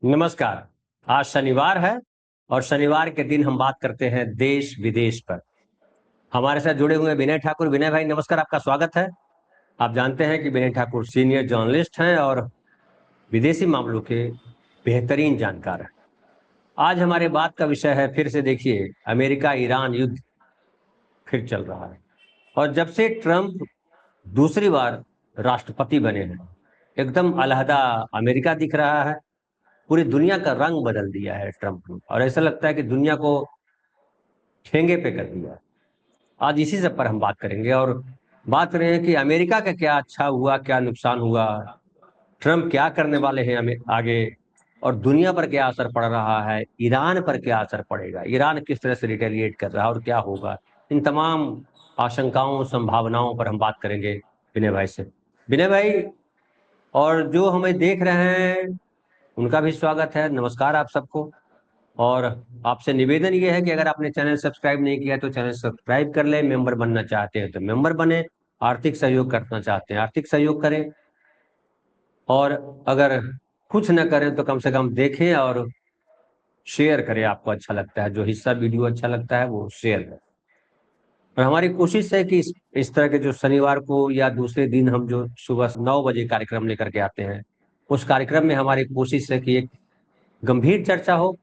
नमस्कार। आज शनिवार है और शनिवार के दिन हम बात करते हैं देश विदेश पर। हमारे साथ जुड़े हुए विनय ठाकुर। विनय भाई नमस्कार, आपका स्वागत है। आप जानते हैं कि विनय ठाकुर सीनियर जर्नलिस्ट हैं और विदेशी मामलों के बेहतरीन जानकार हैं। आज हमारे बात का विषय है, फिर से देखिए, अमेरिका ईरान युद्ध फिर चल रहा है। और जब से ट्रंप दूसरी बार राष्ट्रपति बने हैं, एकदम अलहदा अमेरिका दिख रहा है। पूरी दुनिया का रंग बदल दिया है ट्रंप ने, और ऐसा लगता है कि दुनिया को ठेंगे पे कर दिया। आज इसी सब पर हम बात करेंगे और बात कर रहे हैं कि अमेरिका का क्या अच्छा हुआ, क्या नुकसान हुआ, ट्रंप क्या करने वाले हैं हमें आगे, और दुनिया पर क्या असर पड़ रहा है, ईरान पर क्या असर पड़ेगा, ईरान किस तरह से रिटेलिएट कर रहा है और क्या होगा। इन तमाम आशंकाओं संभावनाओं पर हम बात करेंगे विनय भाई से। विनय भाई, और जो हमें देख रहे हैं उनका भी स्वागत है। नमस्कार आप सबको। और आपसे निवेदन ये है कि अगर आपने चैनल सब्सक्राइब नहीं किया तो चैनल सब्सक्राइब कर लें। मेंबर बनना चाहते हैं तो मेंबर बने। आर्थिक सहयोग करना चाहते हैं आर्थिक सहयोग करें। और अगर कुछ न करें तो कम से कम देखें और शेयर करें। आपको अच्छा लगता है, जो हिस्सा वीडियो अच्छा लगता है वो शेयर करें। और हमारी कोशिश है कि इस तरह के जो शनिवार को या दूसरे दिन हम जो सुबह 9 बजे कार्यक्रम लेकर के आते हैं, उस कार्यक्रम में हमारी कोशिश है कि एक गंभीर चर्चा हो,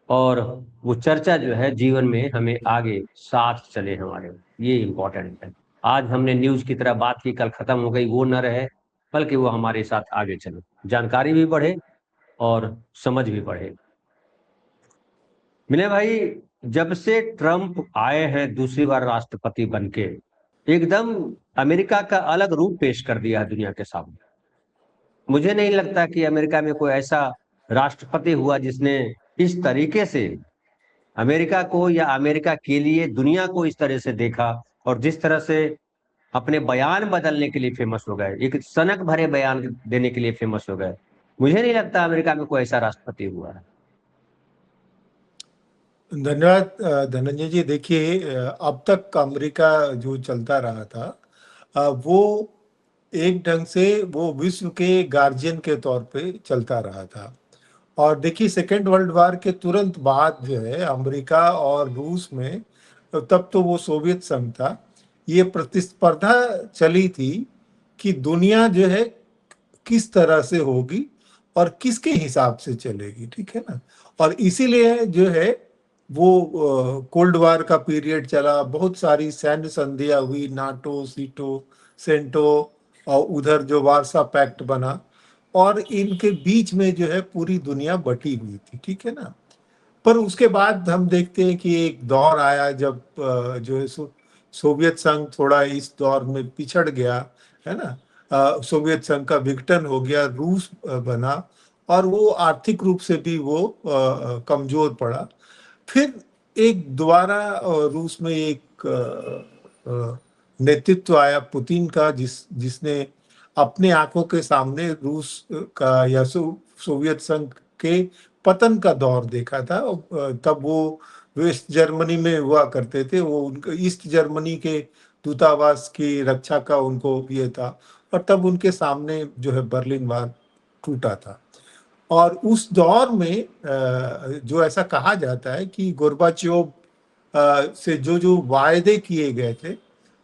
और वो चर्चा जो है जीवन में हमें आगे साथ चले हमारे। ये इम्पोर्टेंट है। आज हमने न्यूज की तरह बात की, कल खत्म हो गई, वो न रहे, बल्कि वो हमारे साथ आगे चले, जानकारी भी बढ़े और समझ भी बढ़े। विनय भाई, जब से ट्रंप आए हैं दूसरी बार राष्ट्रपति बनके, एकदम अमेरिका का अलग रूप पेश कर दिया है दुनिया के सामने। मुझे नहीं लगता कि अमेरिका में कोई ऐसा राष्ट्रपति हुआ जिसने इस तरीके से अमेरिका को या अमेरिका के लिए दुनिया को इस तरह से देखा, और जिस तरह से अपने बयान बदलने के लिए फेमस हो गए, एक सनक भरे बयान देने के लिए फेमस हो गए। मुझे नहीं लगता अमेरिका में कोई ऐसा राष्ट्रपति हुआ है। धन्यवाद धनंजय जी। देखिए, अब तक अमेरिका जो चलता रहा था, वो एक ढंग से वो विश्व के गार्जियन के तौर पे चलता रहा था। और देखिए, सेकेंड वर्ल्ड वार के तुरंत बाद जो है अमेरिका और रूस में, तब तो वो सोवियत संघ था, ये प्रतिस्पर्धा चली थी कि दुनिया जो है किस तरह से होगी और किसके हिसाब से चलेगी, ठीक है ना। और इसीलिए जो है वो कोल्ड वार का पीरियड चला, बहुत सारी सैन्य संधियां हुई, नाटो, सीटो, सेंटो, और उधर जो वार्सा पैक्ट बना, और इनके बीच में जो है पूरी दुनिया बटी हुई थी, ठीक है ना। पर उसके बाद हम देखते हैं कि एक दौर आया जब जो है सोवियत संघ थोड़ा इस दौर में पिछड़ गया, है ना। सोवियत संघ का विघटन हो गया, रूस बना, और वो आर्थिक रूप से भी वो कमजोर पड़ा। फिर एक दोबारा रूस में एक नेतृत्व आया पुतिन का, जिसने अपने आंखों के सामने रूस का या सोवियत संघ के पतन का दौर देखा था। तब वो वेस्ट जर्मनी में हुआ करते थे, वो उनके ईस्ट जर्मनी के दूतावास की रक्षा का उनको ये था, और तब उनके सामने जो है बर्लिन वार टूटा था। और उस दौर में जो ऐसा कहा जाता है कि गोर्बाचोव से जो जो वायदे किए गए थे,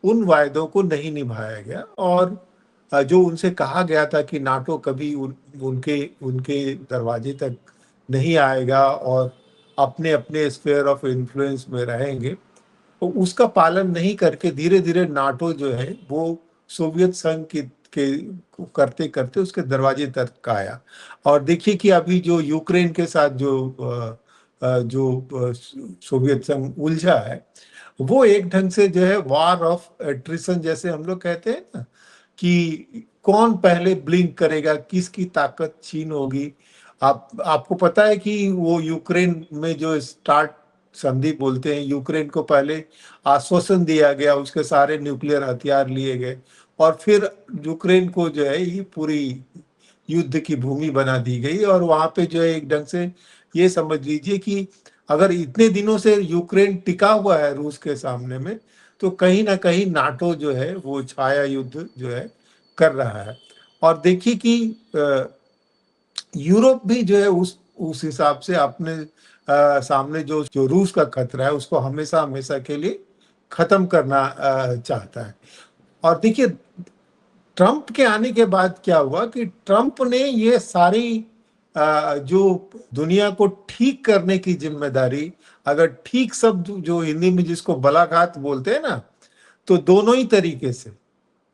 उन वायदों को नहीं निभाया गया, और जो उनसे कहा गया था कि नाटो कभी उनके उनके दरवाजे तक नहीं आएगा और अपने अपने स्फीयर ऑफ इन्फ्लुएंस में रहेंगे, तो उसका पालन नहीं करके धीरे धीरे नाटो जो है वो सोवियत संघ के करते करते उसके दरवाजे तक आया। और देखिए कि अभी जो यूक्रेन के साथ जो सोवियत संघ उलझा है, वो एक ढंग से जो है वॉर ऑफ एट्रिशन, जैसे हम लोग कहते हैं ना, कि कौन पहले ब्लिंक करेगा, किसकी ताकत छीन होगी। आपको पता है कि वो यूक्रेन में जो स्टार्ट संधि बोलते हैं, यूक्रेन को पहले आश्वासन दिया गया, उसके सारे न्यूक्लियर हथियार लिए गए, और फिर यूक्रेन को जो है ये पूरी युद्ध की भूमि बना दी गई। और वहां पे जो है एक ढंग से ये समझ लीजिए कि अगर इतने दिनों से यूक्रेन टिका हुआ है रूस के सामने में, तो कहीं ना कहीं नाटो जो है वो छाया युद्ध जो है कर रहा है। और देखिए कि यूरोप भी जो है उस हिसाब से अपने सामने जो जो रूस का खतरा है उसको हमेशा हमेशा के लिए खत्म करना चाहता है। और देखिए, ट्रंप के आने के बाद क्या हुआ कि ट्रंप ने ये सारी जो दुनिया को ठीक करने की जिम्मेदारी, अगर ठीक शब्द जो हिंदी में जिसको बलाघात बोलते हैं ना, तो दोनों ही तरीके से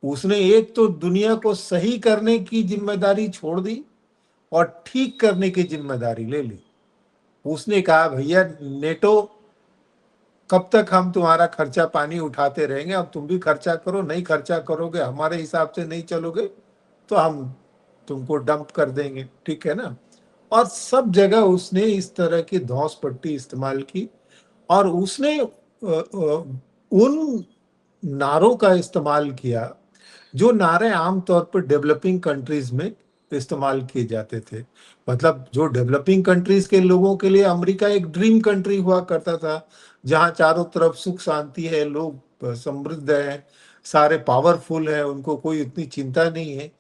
उसने एक तो दुनिया को सही करने की जिम्मेदारी छोड़ दी और ठीक करने की जिम्मेदारी ले ली। उसने कहा भैया नेटो, कब तक हम तुम्हारा खर्चा पानी उठाते रहेंगे, अब तुम भी खर्चा करो, नहीं खर्चा करोगे, हमारे हिसाब से नहीं चलोगे तो हम तुमको डंप कर देंगे, ठीक है ना। और सब जगह उसने इस तरह की धौंस पट्टी इस्तेमाल की और उसने उन नारों का इस्तेमाल किया जो नारे आमतौर पर डेवलपिंग कंट्रीज में इस्तेमाल किए जाते थे। मतलब जो डेवलपिंग कंट्रीज के लोगों के लिए अमेरिका एक ड्रीम कंट्री हुआ करता था, जहां चारों तरफ सुख शांति है, लोग समृद्ध हैं, सारे पावरफुल हैं, उनको कोई उतनी चिंता नहीं है।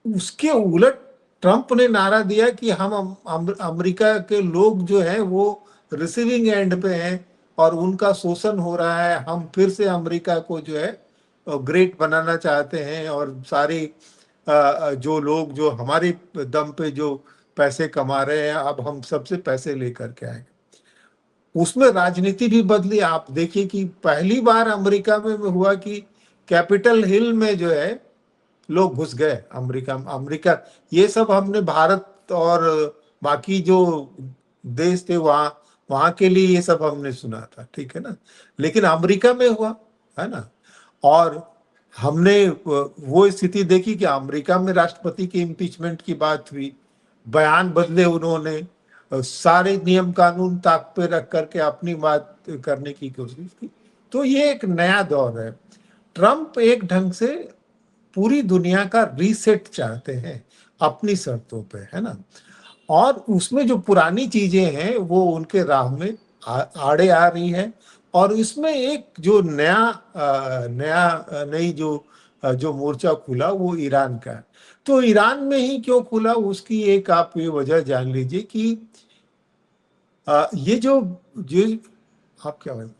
उसके उलट ट्रंप ने नारा दिया कि हम अमेरिका के लोग जो हैं वो रिसीविंग एंड पे हैं और उनका शोषण हो रहा है, हम फिर से अमेरिका को जो है ग्रेट बनाना चाहते हैं और सारे जो लोग जो हमारे दम पे जो पैसे कमा रहे हैं अब हम सबसे पैसे लेकर के आएंगे। उसमें राजनीति भी बदली। आप देखिए कि पहली बार अमेरिका में हुआ कि कैपिटल हिल में जो है लोग घुस गए। अमेरिका अमेरिका ये सब हमने भारत और बाकी जो देश थे वहां वहां के लिए ये सब हमने सुना था, ठीक है ना, लेकिन अमेरिका में हुआ, है ना। और हमने वो स्थिति देखी कि अमेरिका में राष्ट्रपति की इम्पीचमेंट की बात हुई, बयान बदले उन्होंने, सारे नियम कानून ताक पे रख करके अपनी बात करने की कोशिश की। तो ये एक नया दौर है। ट्रंप एक ढंग से पूरी दुनिया का रीसेट चाहते हैं अपनी शर्तों पे, है ना। और उसमें जो पुरानी चीजें हैं वो उनके राह में आड़े आ रही है। और इसमें एक जो नई जो मोर्चा खुला वो ईरान का है। तो ईरान में ही क्यों खुला, उसकी एक आप ये वजह जान लीजिए कि ये जो आप क्या बोल।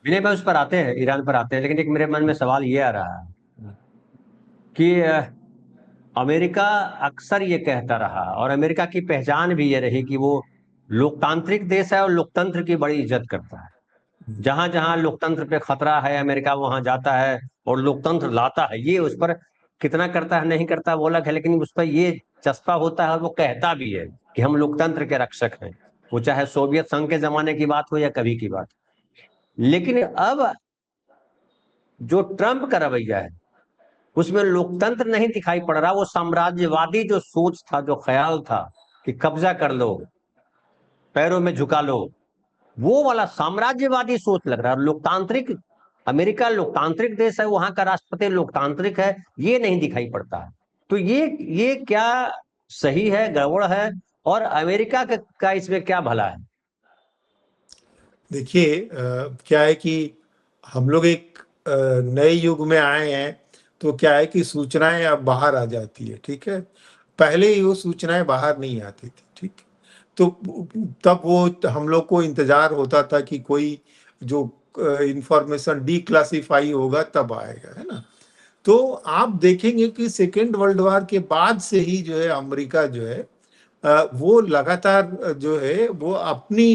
विनय भाई उस पर आते हैं, ईरान पर आते हैं, लेकिन एक मेरे मन में सवाल ये आ रहा है कि अमेरिका अक्सर ये कहता रहा और अमेरिका की पहचान भी ये रही कि वो लोकतांत्रिक देश है और लोकतंत्र की बड़ी इज्जत करता है। जहां जहां लोकतंत्र पे खतरा है अमेरिका वहां जाता है और लोकतंत्र लाता है। ये उस पर कितना करता है नहीं करता वो अलग है, लेकिन उस पर ये चस्पा होता है और वो कहता भी है कि हम लोकतंत्र के रक्षक हैं। वो चाहे सोवियत संघ के जमाने की बात हो या कभी की बात। लेकिन अब जो ट्रंप का रवैया है उसमें लोकतंत्र नहीं दिखाई पड़ रहा। वो साम्राज्यवादी जो सोच था, जो ख्याल था कि कब्जा कर लो, पैरों में झुका लो, वो वाला साम्राज्यवादी सोच लग रहा है। लोकतांत्रिक अमेरिका लोकतांत्रिक देश है, वहां का राष्ट्रपति लोकतांत्रिक है, ये नहीं दिखाई पड़ता है। तो ये क्या सही है, गड़बड़ है, और अमेरिका का इसमें क्या भला है? देखिए क्या है कि हम लोग एक नए युग में आए हैं। तो क्या है कि सूचनाएं अब बाहर आ जाती है, ठीक है। पहले ही वो सूचनाएं बाहर नहीं आती थी, ठीक। तो तब वो हम लोग को इंतजार होता था कि कोई जो इंफॉर्मेशन डीक्लासिफाई होगा तब आएगा, है ना। तो आप देखेंगे कि सेकेंड वर्ल्ड वॉर के बाद से ही जो है अमेरिका जो है वो लगातार जो है वो अपनी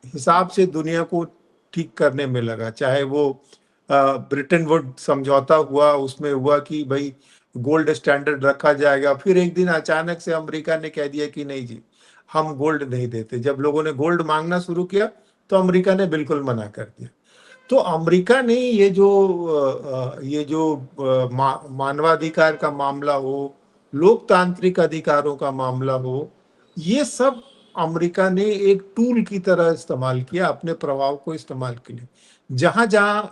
हिसाब से दुनिया को ठीक करने में लगा। चाहे वो ब्रिटेन वुड समझौता हुआ, उसमें हुआ कि भाई गोल्ड स्टैंडर्ड रखा जाएगा, फिर एक दिन अचानक से अमेरिका ने कह दिया कि नहीं जी, हम गोल्ड नहीं देते। जब लोगों ने गोल्ड मांगना शुरू किया तो अमेरिका ने बिल्कुल मना कर दिया। तो अमेरिका ने ये जो मानवाधिकार का मामला हो, लोकतांत्रिक अधिकारों का मामला हो, ये सब अमेरिका ने एक टूल की तरह इस्तेमाल किया अपने प्रभाव को इस्तेमाल के लिए। जहां जहां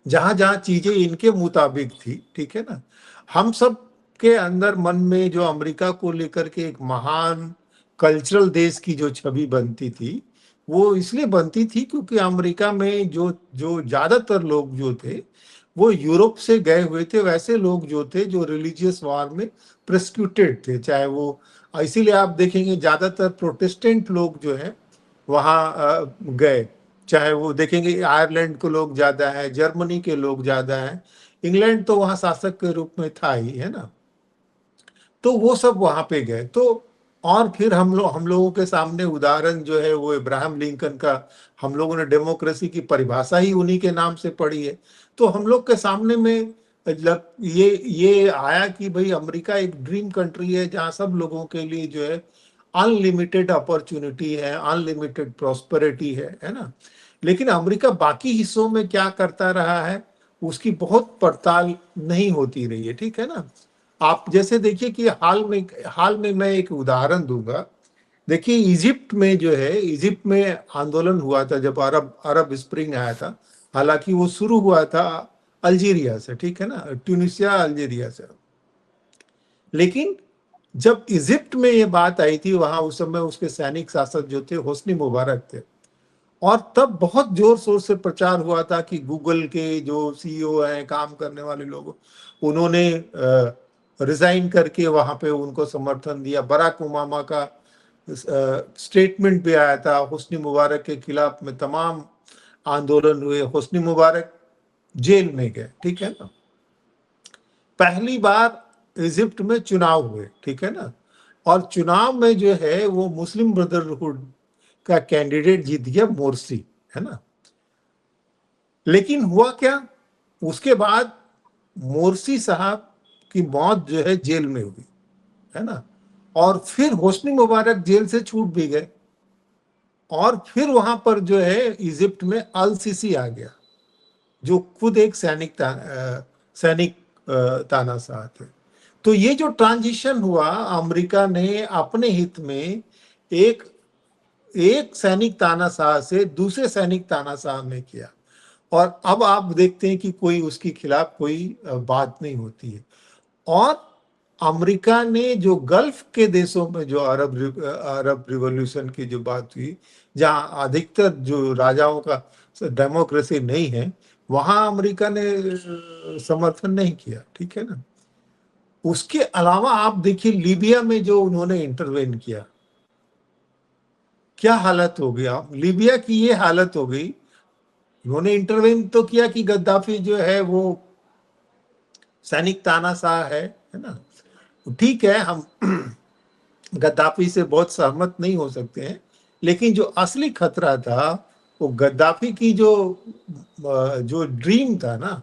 जहां जहां चीजें इनके मुताबिक थी, ठीक है ना, हम सब के अंदर मन में जो अमेरिका को लेकर के एक महान कल्चरल देश की जो छवि बनती थी, वो इसलिए बनती थी क्योंकि अमेरिका में जो जो ज्यादातर लोग जो थे वो यूरोप से गए हुए थे, वैसे लोग जो थे जो रिलीजियस वार में प्रोसिक्यूटेड थे, चाहे वो, इसीलिए आप देखेंगे ज्यादातर प्रोटेस्टेंट लोग जो है वहाँ गए, चाहे वो देखेंगे आयरलैंड के लोग ज्यादा है, जर्मनी के लोग ज्यादा है, इंग्लैंड तो वहाँ शासक के रूप में था ही, है ना, तो वो सब वहां पे गए। तो और फिर हम लोगों के सामने उदाहरण जो है वो इब्राहिम लिंकन का, हम लोगों ने डेमोक्रेसी की परिभाषा ही उन्हीं के नाम से पढ़ी है। तो हम लोग के सामने में ये आया कि भाई अमेरिका एक ड्रीम कंट्री है जहाँ सब लोगों के लिए जो है अनलिमिटेड अपॉर्चुनिटी है, अनलिमिटेड प्रॉस्पेरिटी है ना। लेकिन अमेरिका बाकी हिस्सों में क्या करता रहा है उसकी बहुत पड़ताल नहीं होती रही है, ठीक है ना। आप जैसे देखिए कि हाल में मैं एक उदाहरण दूंगा। देखिए इजिप्ट में जो है, इजिप्ट में आंदोलन हुआ था जब अरब अरब स्प्रिंग आया था। हालांकि वो शुरू हुआ था अल्जीरिया से, ठीक है ना, ट्यूनिसिया अल्जीरिया से। लेकिन जब इजिप्ट में ये बात आई थी, वहां उस समय उसके सैनिक शासक जो थे होस्नी मुबारक थे, और तब बहुत जोर शोर से प्रचार हुआ था कि गूगल के जो सीईओ हैं, काम करने वाले लोग, उन्होंने रिजाइन करके वहां पे उनको समर्थन दिया। बराक ओबामा का स्टेटमेंट भी आया था हुस्नी मुबारक के खिलाफ में, तमाम आंदोलन हुए, हुस्नी मुबारक जेल में गए, ठीक है ना। पहली बार इजिप्ट में चुनाव हुए, ठीक है ना, और चुनाव में जो है वो मुस्लिम ब्रदरहुड का कैंडिडेट जीत गया, मोर्सी, है ना। लेकिन हुआ क्या, उसके बाद मोर्सी साहब की मौत जो है जेल में हुई, है ना। और फिर होस्नी मुबारक जेल से छूट भी गए, और फिर वहां पर जो है इजिप्ट में अल सीसी आ गया, जो खुद एक सैनिक तानाशाह थे। तो ये जो ट्रांजिशन हुआ, अमेरिका ने अपने हित में एक एक सैनिक तानाशाह से दूसरे सैनिक तानाशाह में किया, और अब आप देखते हैं कि कोई उसके खिलाफ कोई बात नहीं होती है। और अमेरिका ने जो गल्फ के देशों में जो अरब रिवॉल्यूशन की जो बात हुई, जहां अधिकतर जो राजाओं का डेमोक्रेसी नहीं है, वहां अमेरिका ने समर्थन नहीं किया, ठीक है ना। उसके अलावा आप देखिए लीबिया में जो उन्होंने इंटरवेन किया, क्या हालत हो गई, लीबिया की ये हालत हो गई। उन्होंने इंटरवेन तो किया कि गद्दाफी जो है वो सैनिक तानाशाह है ना, ठीक है, हम गद्दाफी से बहुत सहमत नहीं हो सकते हैं, लेकिन जो असली खतरा था वो गद्दाफी की जो ड्रीम था ना,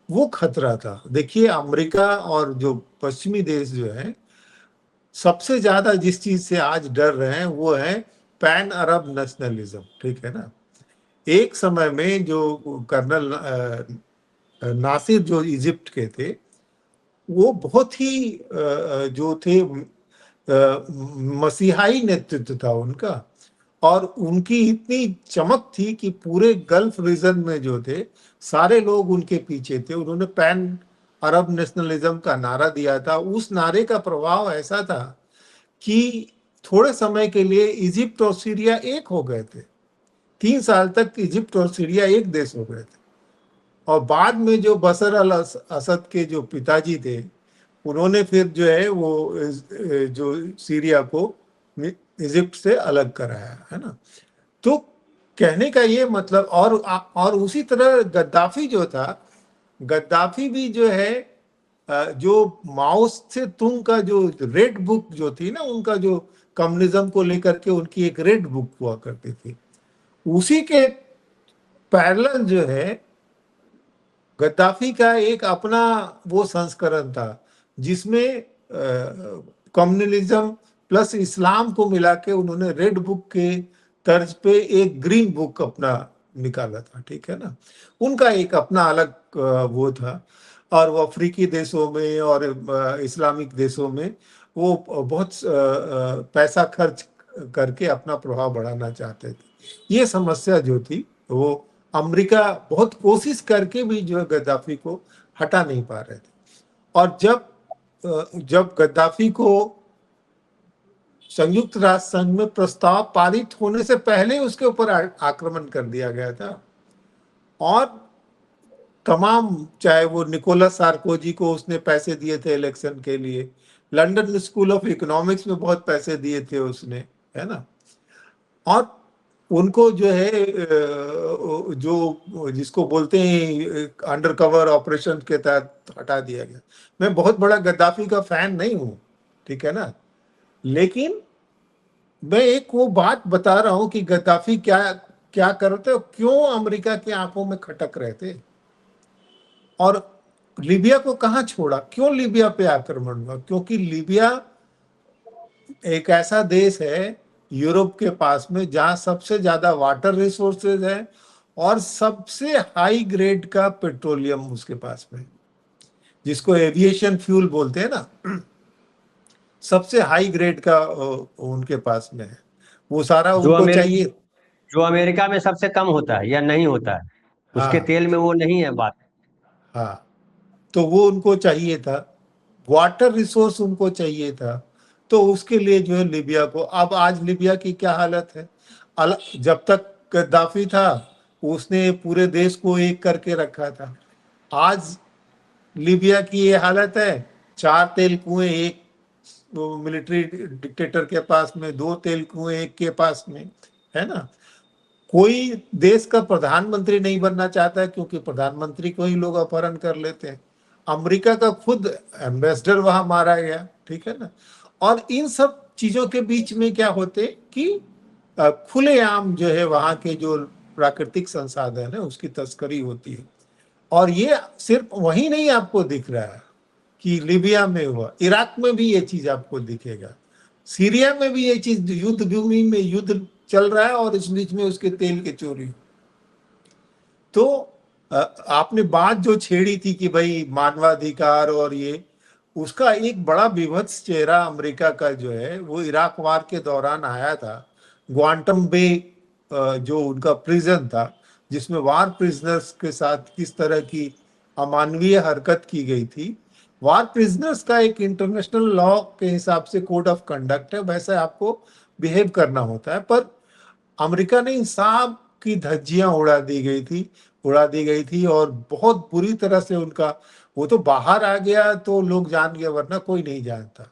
वो खतरा था। देखिए अमेरिका और जो पश्चिमी देश जो है सबसे ज्यादा जिस चीज से आज डर रहे हैं वो है पैन अरब नेशनलिज्म, ठीक है ना। एक समय में जो कर्नल नासिर जो इजिप्ट के थे, वो बहुत ही जो थे मसीहाई नेतृत्व था उनका, और उनकी इतनी चमक थी कि पूरे गल्फ रीजन में जो थे सारे लोग उनके पीछे थे। उन्होंने पैन अरब नेशनलिज्म का नारा दिया था। उस नारे का प्रभाव ऐसा था कि थोड़े समय के लिए इजिप्ट और सीरिया एक हो गए थे। 3 साल तक इजिप्ट और सीरिया एक देश हो गए थे। और बाद में जो बशर अल असद के जो पिताजी थे, उन्होंने फिर जो है वो जो सीरिया को इजिप्ट से अलग कराया, है ना। तो कहने का ये मतलब, और उसी तरह गद्दाफी जो था, गद्दाफी भी जो है जो माओ से तुंग का जो रेड बुक जो थी ना, उनका जो कम्युनिज्म को लेकर के उनकी एक रेड बुक हुआ करती थी, उसी के पैरेलल जो है गद्दाफी का एक अपना वो संस्करण था, जिसमें कम्युनलिज्म प्लस इस्लाम को मिला के उन्होंने रेड बुक के तर्ज पे एक ग्रीन बुक अपना निकाला था, ठीक है ना। उनका एक अपना अलग वो था, और वो अफ्रीकी देशों में और इस्लामिक देशों में वो बहुत पैसा खर्च करके अपना प्रभाव बढ़ाना चाहते थे। ये समस्या जो थी वो अमेरिका बहुत कोशिश करके भी जो है गद्दाफी को हटा नहीं पा रहे थे। और जब गद्दाफी को संयुक्त राष्ट्र संघ में प्रस्ताव पारित होने से पहले उसके ऊपर आक्रमण कर दिया गया था, और तमाम, चाहे वो निकोलस सार्कोजी को उसने पैसे दिए थे इलेक्शन के लिए, लंदन स्कूल ऑफ इकोनॉमिक्स में बहुत पैसे दिए थे उसने, है ना। और उनको जो है जो जिसको बोलते हैं अंडर कवर ऑपरेशन के तहत हटा दिया गया। मैं बहुत बड़ा गद्दाफी का फैन नहीं हूं, ठीक है ना, लेकिन मैं एक वो बात बता रहा हूं कि गद्दाफी क्या क्या करते, क्यों अमेरिका की आंखों में खटक रहे थे, और लीबिया को कहां छोड़ा, क्यों लीबिया पे आक्रमण हुआ, क्योंकि लीबिया एक ऐसा देश है यूरोप के पास में जहां सबसे ज्यादा वाटर रिसोर्सेज है और सबसे हाई ग्रेड का पेट्रोलियम उसके पास में, जिसको एविएशन फ्यूल बोलते हैं ना, सबसे हाई ग्रेड का उनके पास में है, वो सारा जो उनको चाहिए। जो अमेरिका में सबसे कम होता है या नहीं होता है, उसके हाँ, तेल में वो नहीं है बात। हाँ, तो वो उनको चाहिए था, वाटर रिसोर्स उनको चाहिए था, तो उसके लिए जो है लीबिया को, अब आज लीबिया की क्या हालत है, जब तक गद्दाफी था उसने पूरे देश को एक करके रखा था। आज लीबिया की ये हालत है, 4 तेल कुएं एक मिलिट्री डिक्टेटर के पास में, 2 तेल कुएं एक के पास में, है ना। कोई देश का प्रधानमंत्री नहीं बनना चाहता है क्योंकि प्रधानमंत्री को ही लोग अपहरण कर लेते हैं। अमेरिका का खुद एम्बेसडर वहां मारा गया, ठीक है ना। और इन सब चीजों के बीच में क्या होते कि खुलेआम जो है वहां के जो प्राकृतिक संसाधन है उसकी तस्करी होती है। और ये सिर्फ वही नहीं आपको दिख रहा है कि लीबिया में हुआ, इराक में भी ये चीज आपको दिखेगा, सीरिया में भी ये चीज, युद्ध भूमि में युद्ध चल रहा है और इस बीच में उसके तेल की चोरी। तो आपने बात जो छेड़ी थी कि भाई मानवाधिकार और ये, उसका एक बड़ा विभत्स चेहरा अमेरिका का जो है वो इराक वार के दौरान आया था। ग्वांटम बे जो उनका प्रिजन था, जिसमें वार प्रिजनर्स के साथ किस तरह की अमानवीय हरकत की गई थी। वार प्रिजनर्स का एक इंटरनेशनल लॉ के हिसाब से कोड ऑफ कंडक्ट है, वैसे आपको बिहेव करना होता है, पर अमेरिका ने इंसाफ की धज्जियां उड़ा दी गई थी और बहुत बुरी तरह से उनका, वो तो बाहर आ गया तो लोग जान गए, वरना कोई नहीं जानता।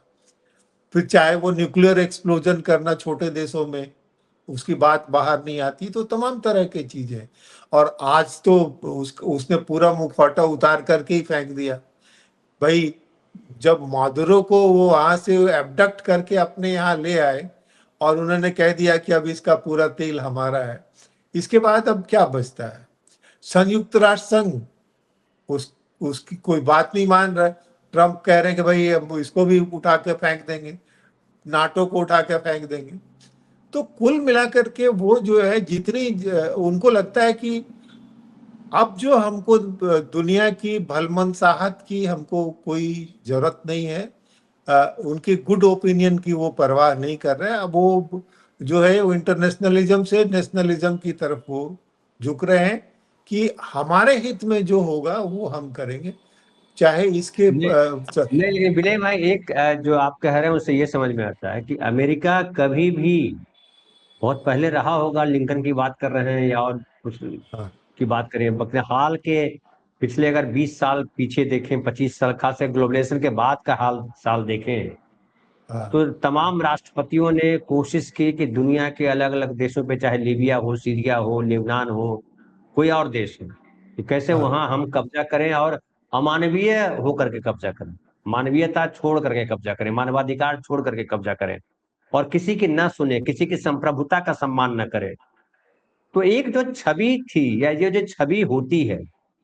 फिर चाहे वो न्यूक्लियर एक्सप्लोजन करना छोटे देशों में, उसकी बात बाहर नहीं आती, तो तमाम तरह की चीजें। और आज तो उसने पूरा मुखौटा उतार करके ही फेंक दिया भाई। जब मादुरो को वो वहां से एबडक्ट करके अपने यहाँ ले आए और उन्होंने कह दिया कि अब इसका पूरा तेल हमारा है, इसके बाद अब क्या बचता है। संयुक्त राष्ट्र संघ उस उसकी कोई बात नहीं मान रहा है। ट्रम्प कह रहे हैं कि भाई हम इसको भी उठा के फेंक देंगे, नाटो को उठा के फेंक देंगे। तो कुल मिलाकर के वो जो है जितनी उनको लगता है कि अब जो हमको दुनिया की भलमनसाहत की हमको कोई जरूरत नहीं है, उनकी गुड ओपिनियन की वो परवाह नहीं कर रहे हैं। अब वो जो है वो इंटरनेशनलिज्म से नेशनलिज्म की तरफ वो झुक रहे हैं कि हमारे हित में जो होगा वो हम करेंगे, चाहे इसके नहीं नहीं, लेकिन विनय भाई एक जो आप कह रहे हैं उससे ये समझ में आता है कि अमेरिका कभी भी, बहुत पहले रहा होगा, लिंकन की बात कर रहे हैं या और कुछ हाँ, की बात करें, अपने हाल के पिछले अगर 20 साल पीछे देखें, 25 साल, खासकर ग्लोबलाइजेशन के बाद का हाल साल देखें, हाँ, तो तमाम राष्ट्रपतियों ने कोशिश की कि दुनिया के अलग अलग देशों पे, चाहे लीबिया हो, सीरिया हो, लेबनान हो, कोई और देश हो, कि कैसे हाँ, वहां हम कब्जा करें और अमानवीय होकर के कब्जा करें, मानवीयता छोड़ करके कब्जा करें, मानवाधिकार छोड़ करके कब्जा करें, और किसी की न सुने, किसी की संप्रभुता का सम्मान न करे। तो एक जो छवि थी, या ये जो छवि होती है,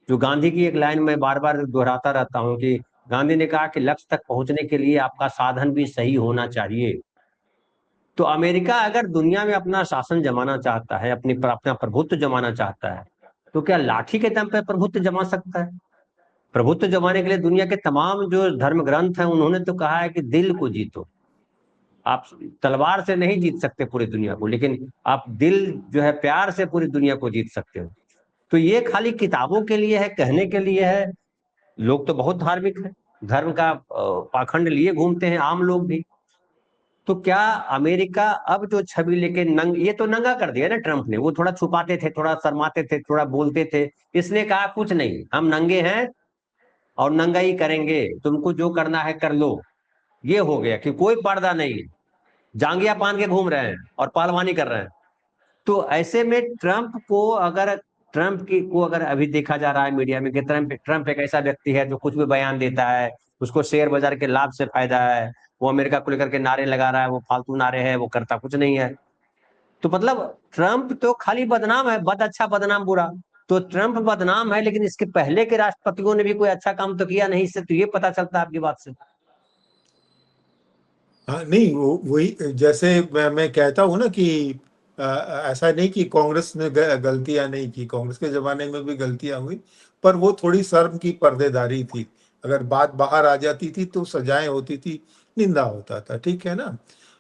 जो गांधी की एक लाइन में बार बार दोहराता रहता हूं कि गांधी ने कहा कि लक्ष्य तक पहुंचने के लिए आपका साधन भी सही होना चाहिए। तो अमेरिका अगर दुनिया में अपना शासन जमाना चाहता है, अपना प्रभुत्व जमाना चाहता है, तो क्या लाठी के दम पे प्रभुत्व जमा सकता है? प्रभुत्व जमाने के लिए दुनिया के तमाम जो धर्म ग्रंथ हैं उन्होंने तो कहा है कि दिल को जीतो। आप तलवार से नहीं जीत सकते पूरी दुनिया को, लेकिन आप दिल जो है प्यार से पूरी दुनिया को जीत सकते हो। तो ये खाली किताबों के लिए है, कहने के लिए है। लोग तो बहुत धार्मिक है, धर्म का पाखंड लिए घूमते हैं आम लोग भी। तो क्या अमेरिका अब जो छवि लेके ये तो नंगा कर दिया ना ट्रम्प ने। वो थोड़ा छुपाते थे, थोड़ा शर्माते थे, थोड़ा बोलते थे, इसने कहा कुछ नहीं, हम नंगे हैं और नंगा ही करेंगे, तुमको जो करना है कर लो। ये हो गया कि कोई पर्दा नहीं, जांगिया पान के घूम रहे हैं और पहलवानी कर रहे हैं। तो ऐसे में ट्रंप को अगर अभी देखा जा रहा है मीडिया में कि ट्रंप एक ऐसा व्यक्ति है जो कुछ भी बयान देता है, उसको शेयर बाजार के लाभ से फायदा है, वो अमेरिका को लेकर के नारे लगा रहा है, वो फालतू नारे है, वो करता कुछ नहीं है। तो मतलब ट्रंप तो खाली बदनाम है, बद अच्छा बदनाम बुरा। तो ट्रंप बदनाम है, लेकिन इसके पहले के राष्ट्रपतियों ने भी कोई अच्छा काम तो किया नहीं। इससे तो ये पता चलता है आपकी बात से। हाँ नहीं, वो वही जैसे मैं कहता हूँ ना कि ऐसा नहीं कि कांग्रेस ने गलतियां नहीं की, कांग्रेस के जमाने में भी गलतियां हुई, पर वो थोड़ी शर्म की पर्देदारी थी। अगर बात बाहर आ जाती थी तो सजाएं होती थी, निंदा होता था, ठीक है ना।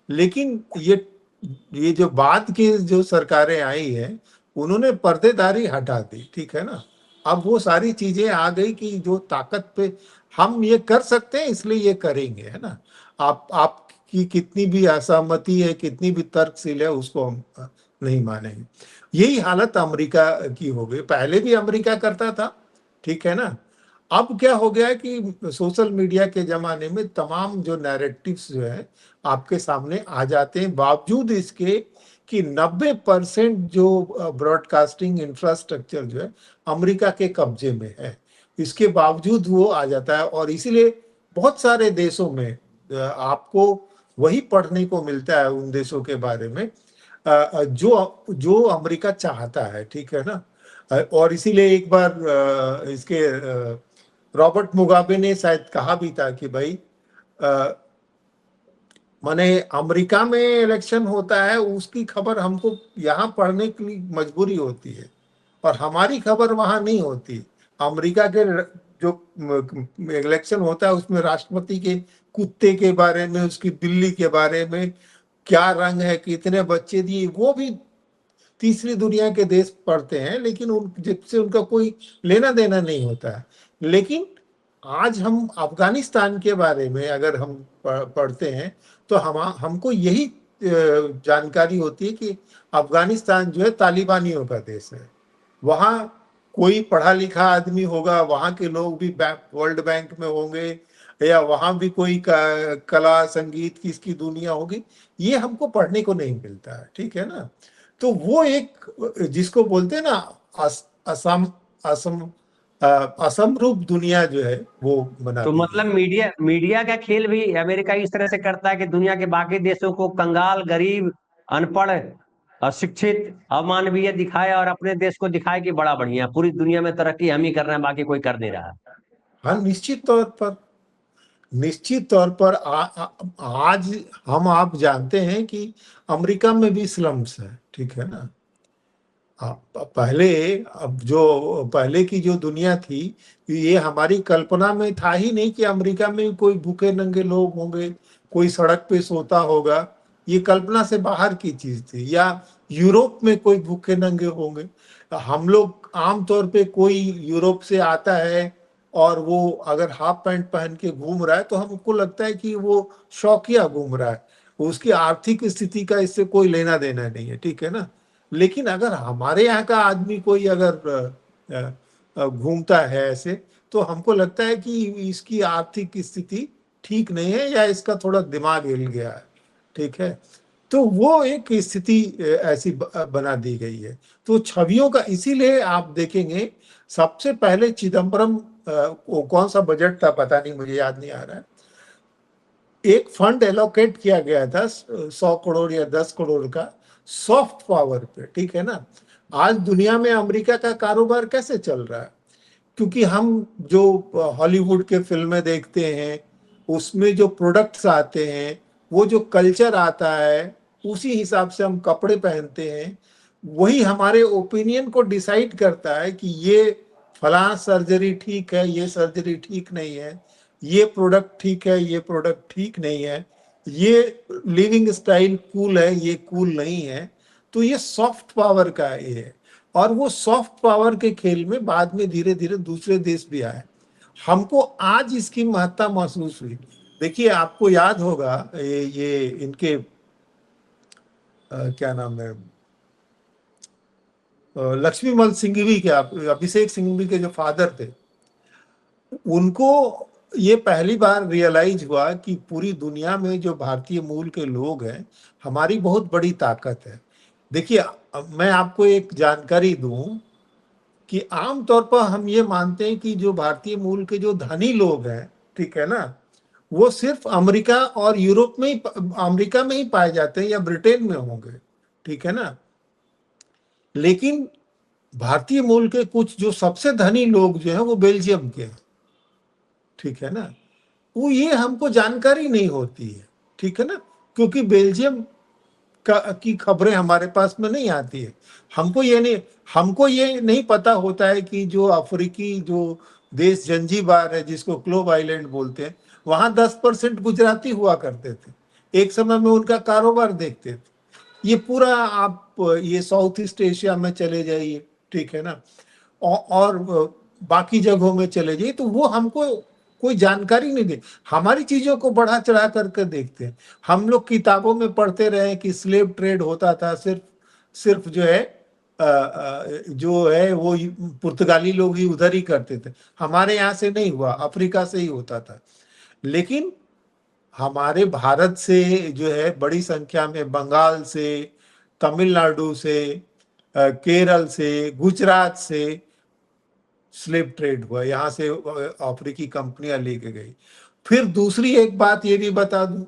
लेकिन ये जो बाद की जो सरकारें आई हैं, उन्होंने पर्देदारी हटा दी, ठीक है ना। अब वो सारी चीजें आ गई कि जो ताकत पे हम ये कर सकते हैं इसलिए ये करेंगे, है ना। आपकी कितनी भी असहमति है, कितनी भी तर्कशील है, उसको हम नहीं मानेंगे। यही हालत अमेरिका की हो गई। पहले भी अमेरिका करता था, ठीक है ना। अब क्या हो गया है कि सोशल मीडिया के जमाने में तमाम जो नैरेटिव्स जो है आपके सामने आ जाते हैं, बावजूद इसके कि 90% जो ब्रॉडकास्टिंग इंफ्रास्ट्रक्चर जो है अमेरिका के कब्जे में है। इसके बावजूद वो आ जाता है, और इसीलिए बहुत सारे देशों में आपको वही पढ़ने को मिलता है उन देशों के बारे में जो जो अमेरिका चाहता है, ठीक है ना। और इसीलिए एक बार इसके रॉबर्ट मुगाबे ने शायद कहा भी था कि भाई माने अमेरिका में इलेक्शन होता है, उसकी खबर हमको यहाँ पढ़ने की मजबूरी होती है, और हमारी खबर वहां नहीं होती। अमेरिका के जो इलेक्शन होता है उसमें राष्ट्रपति के कुत्ते के बारे में, उसकी बिल्ली के बारे में, क्या रंग है, कितने बच्चे दिए, वो भी तीसरी दुनिया के देश पढ़ते हैं, लेकिन उन जिससे उनका कोई लेना देना नहीं होता है। लेकिन आज हम अफगानिस्तान के बारे में अगर हम पढ़ते हैं तो हमको यही जानकारी होती है कि अफगानिस्तान जो है तालिबानियों का देश है। वहाँ कोई पढ़ा लिखा आदमी होगा, वहाँ के लोग भी वर्ल्ड बैंक में होंगे, या वहाँ भी कोई कला संगीत की इसकी दुनिया होगी, ये हमको पढ़ने को नहीं मिलता है, ठीक है ना। तो वो एक जिसको बोलते हैं ना असम असम असमरूप दुनिया जो है वो बना तो दी मतलब गई। मीडिया मीडिया का खेल भी अमेरिका इस तरह से करता है कि दुनिया के बाकी देशों को कंगाल, गरीब, अनपढ़, अशिक्षित, अमानवीय दिखाए और अपने देश को दिखाए कि बड़ा बढ़िया, पूरी दुनिया में तरक्की हम ही कर रहे हैं, बाकी कोई कर नहीं रहा। हाँ, निश्चित तौर पर आज हम आप जानते हैं कि अमेरिका में भी स्लम्स है, ठीक है ना। पहले, अब जो पहले की जो दुनिया थी, ये हमारी कल्पना में था ही नहीं कि अमेरिका में कोई भूखे नंगे लोग होंगे, कोई सड़क पे सोता होगा। ये कल्पना से बाहर की चीज थी। या यूरोप में कोई भूखे नंगे होंगे। हम लोग आमतौर पे कोई यूरोप से आता है और वो अगर हाफ पैंट पहन के घूम रहा है तो हमको लगता है कि वो शौकिया घूम रहा है, उसकी आर्थिक स्थिति का इससे कोई लेना देना नहीं है, ठीक है ना। लेकिन अगर हमारे यहाँ का आदमी कोई अगर घूमता है ऐसे, तो हमको लगता है कि इसकी आर्थिक स्थिति ठीक नहीं है, या इसका थोड़ा दिमाग हिल गया है, ठीक है। तो वो एक स्थिति ऐसी बना दी गई है। तो छवियों का, इसीलिए आप देखेंगे सबसे पहले चिदम्बरम, वो कौन सा बजट था पता नहीं, मुझे याद नहीं आ रहा है, एक फंड एलोकेट किया गया था 100 करोड़ या 10 करोड़ का सॉफ्ट पावर पे, ठीक है ना। आज दुनिया में अमेरिका का कारोबार कैसे चल रहा है? क्योंकि हम जो हॉलीवुड के फिल्में देखते हैं, उसमें जो प्रोडक्ट्स आते हैं, वो जो कल्चर आता है, उसी हिसाब से हम कपड़े पहनते हैं। वही हमारे ओपिनियन को डिसाइड करता है कि ये फलां सर्जरी ठीक है, ये सर्जरी ठीक नहीं है, ये प्रोडक्ट ठीक है, ये प्रोडक्ट ठीक नहीं है, ये लिविंग स्टाइल कूल है, ये कूल नहीं है। तो ये सॉफ्ट पावर का ये है। और वो सॉफ्ट पावर के खेल में बाद में धीरे धीरे दूसरे देश भी आए। हमको आज इसकी महत्ता महसूस हुई। देखिए आपको याद होगा ये इनके क्या नाम है, लक्ष्मीमल सिंघवी के, अभिषेक सिंघवी के जो फादर थे, उनको ये पहली बार रियलाइज हुआ कि पूरी दुनिया में जो भारतीय मूल के लोग हैं, हमारी बहुत बड़ी ताकत है। देखिए मैं आपको एक जानकारी दूं कि आमतौर पर हम ये मानते हैं कि जो भारतीय मूल के जो धनी लोग हैं, ठीक है ना, वो सिर्फ अमेरिका और यूरोप में ही, अमेरिका में ही पाए जाते हैं या ब्रिटेन में होंगे, ठीक है ना। लेकिन भारतीय मूल के कुछ जो सबसे धनी लोग जो हैं वो बेल्जियम के हैं, ठीक है ना। वो ये हमको जानकारी नहीं होती है, ठीक है ना, क्योंकि बेल्जियम की खबरें हमारे पास में नहीं आती है। हमको ये नहीं पता होता है कि जो अफ्रीकी जो देश जंजीबार है, जिसको क्लोब आइलैंड बोलते हैं, वहां 10% गुजराती हुआ करते थे। एक समय में उनका कारोबार देखते थे। ये पूरा आप ये साउथ ईस्ट एशिया में चले जाइए, ठीक है ना, और बाकी जगहों में चले जाइए, तो वो हमको कोई जानकारी नहीं दे। हमारी चीजों को बढ़ा चढ़ा करके देखते हैं। हम लोग किताबों में पढ़ते रहे कि स्लेव ट्रेड होता था, सिर्फ सिर्फ जो है जो है वो पुर्तगाली लोग ही उधर ही करते थे। हमारे यहाँ से नहीं हुआ, अफ्रीका से ही होता था। लेकिन हमारे भारत से जो है बड़ी संख्या में, बंगाल से, तमिलनाडु से, केरल से, गुजरात से स्लेव ट्रेड हुआ, यहाँ से अफ्रीकी कंपनियां लेके गई। फिर दूसरी एक बात ये भी बता दूं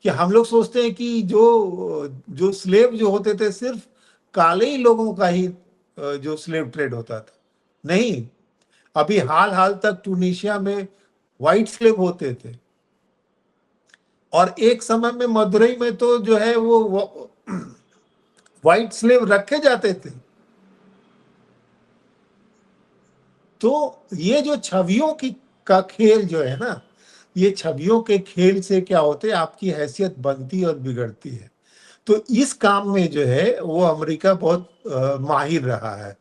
कि हम लोग सोचते हैं कि जो जो स्लेव जो होते थे सिर्फ काले ही लोगों का ही जो स्लेव ट्रेड होता था। नहीं, अभी हाल हाल तक ट्यूनीशिया में व्हाइट स्लेव होते थे, और एक समय में मदुरई में तो जो है वो व्हाइट स्लेव रखे जाते थे। तो ये जो छवियों की का खेल जो है ना, ये छवियों के खेल से क्या होते हैं, आपकी हैसियत बनती और बिगड़ती है। तो इस काम में जो है वो अमेरिका बहुत माहिर रहा है।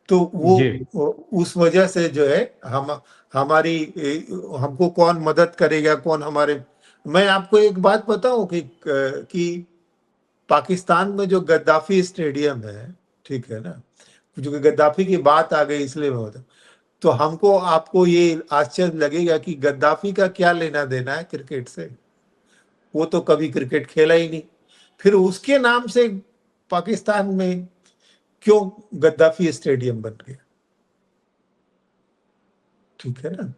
तो जी उस वजह से जो है हमारी हमको कौन मदद करेगा, कौन हमारे। मैं आपको एक बात बताऊं कि पाकिस्तान में जो गद्दाफी स्टेडियम है, ठीक है ना, जो गद्दाफी की बात आ गई इसलिए मैं बता, तो हमको आपको ये आश्चर्य लगेगा कि गद्दाफी का क्या लेना देना है क्रिकेट से। वो तो कभी क्रिकेट खेला ही नहीं। फिर उसके नाम से पाकिस्तान में क्यों गद्दाफी स्टेडियम बन गया, ठीक है ना।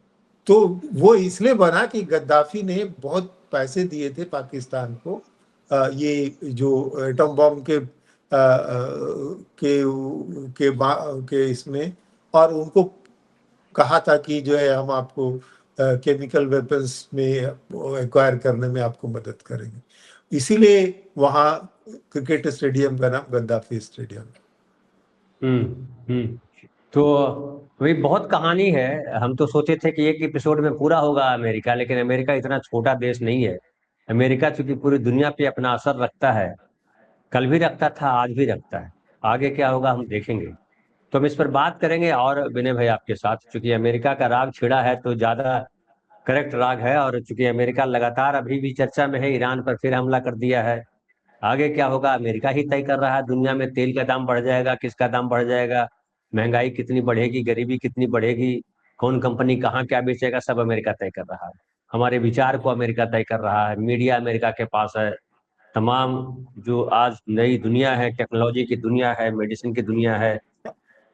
तो वो इसलिए बना कि गद्दाफी ने बहुत पैसे दिए थे पाकिस्तान को, ये जो एटम बॉम्ब के इसमें, और उनको कहा था कि जो है हम आपको केमिकल वेपन्स में एक्वायर करने में आपको मदद करेंगे। इसीलिए वहाँ क्रिकेट स्टेडियम का नाम गद्दाफी स्टेडियम। हम्म। तो वही बहुत कहानी है। हम तो सोचे थे कि एक एपिसोड में पूरा होगा अमेरिका, लेकिन अमेरिका इतना छोटा देश नहीं है। अमेरिका चूंकि पूरी दुनिया पे अपना असर रखता है, कल भी रखता था, आज भी रखता है। आगे क्या होगा हम देखेंगे। तो हम इस पर बात करेंगे और विनय भाई आपके साथ, चूंकि अमेरिका का राग छिड़ा है तो ज्यादा करेक्ट राग है। और चूंकि अमेरिका लगातार अभी भी चर्चा में है, ईरान पर फिर हमला कर दिया है। आगे क्या होगा अमेरिका ही तय कर रहा है। दुनिया में तेल का दाम बढ़ जाएगा, किसका दाम बढ़ जाएगा, महंगाई कितनी बढ़ेगी, गरीबी कितनी बढ़ेगी, कौन कंपनी कहाँ क्या बेचेगा, सब अमेरिका तय कर रहा है। हमारे विचार को अमेरिका तय कर रहा है, मीडिया अमेरिका के पास है। तमाम जो आज नई दुनिया है, टेक्नोलॉजी की दुनिया है, मेडिसिन की दुनिया है,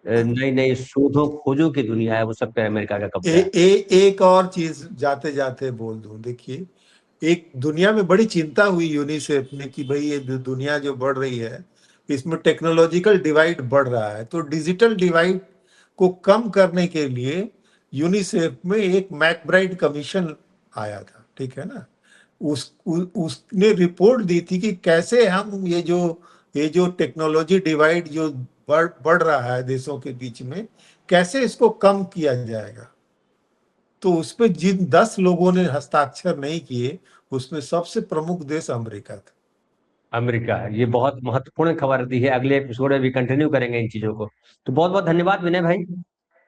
नई नई शोधों खोजों की दुनिया है, वो सब पे अमेरिका का कब्जा है। एक और चीज जाते जाते बोल दूं, देखिए एक दुनिया में बड़ी चिंता हुई यूनिसेफ ने कि भाई ये दुनिया जो बढ़ रही है, इसमें टेक्नोलॉजिकल डिवाइड बढ़ रहा है। तो डिजिटल डिवाइड को कम करने के लिए यूनिसेफ में एक मैकब्राइड कमीशन आया था, ठीक है ना। उसने रिपोर्ट दी थी कि कैसे हम ये जो टेक्नोलॉजी डिवाइड जो बढ़ बढ़ रहा है देशों के बीच में, कैसे इसको कम किया जाएगा। तो उसपे जिन 10 लोगों ने हस्ताक्षर नहीं किए, उसमें सबसे प्रमुख देश अमेरिका था। अमेरिका है। ये बहुत महत्वपूर्ण खबर दी है, अगले एपिसोड में भी कंटिन्यू करेंगे इन चीजों को। तो बहुत बहुत धन्यवाद विनय भाई।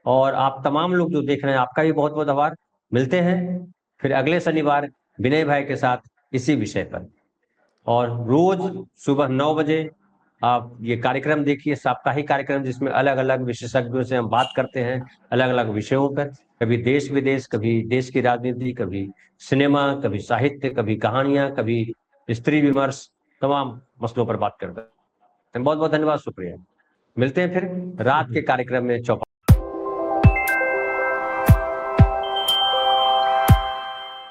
और आप तमाम लोग जो देख रहे हैं, आपका भी बहुत बहुत आभार। मिलते हैं फिर अगले शनिवार विनय भाई के साथ इसी विषय पर। और रोज सुबह 9 बजे आप ये कार्यक्रम देखिए, साप्ताहिक कार्यक्रम, जिसमें अलग अलग विशेषज्ञों से हम बात करते हैं अलग अलग विषयों पर, कभी देश विदेश, कभी देश की राजनीति, कभी सिनेमा, कभी साहित्य, कभी कहानियां, कभी स्त्री विमर्श, तमाम मसलों पर बात करते हैं। बहुत बहुत धन्यवाद, शुक्रिया। मिलते हैं फिर रात के कार्यक्रम में चौपाल।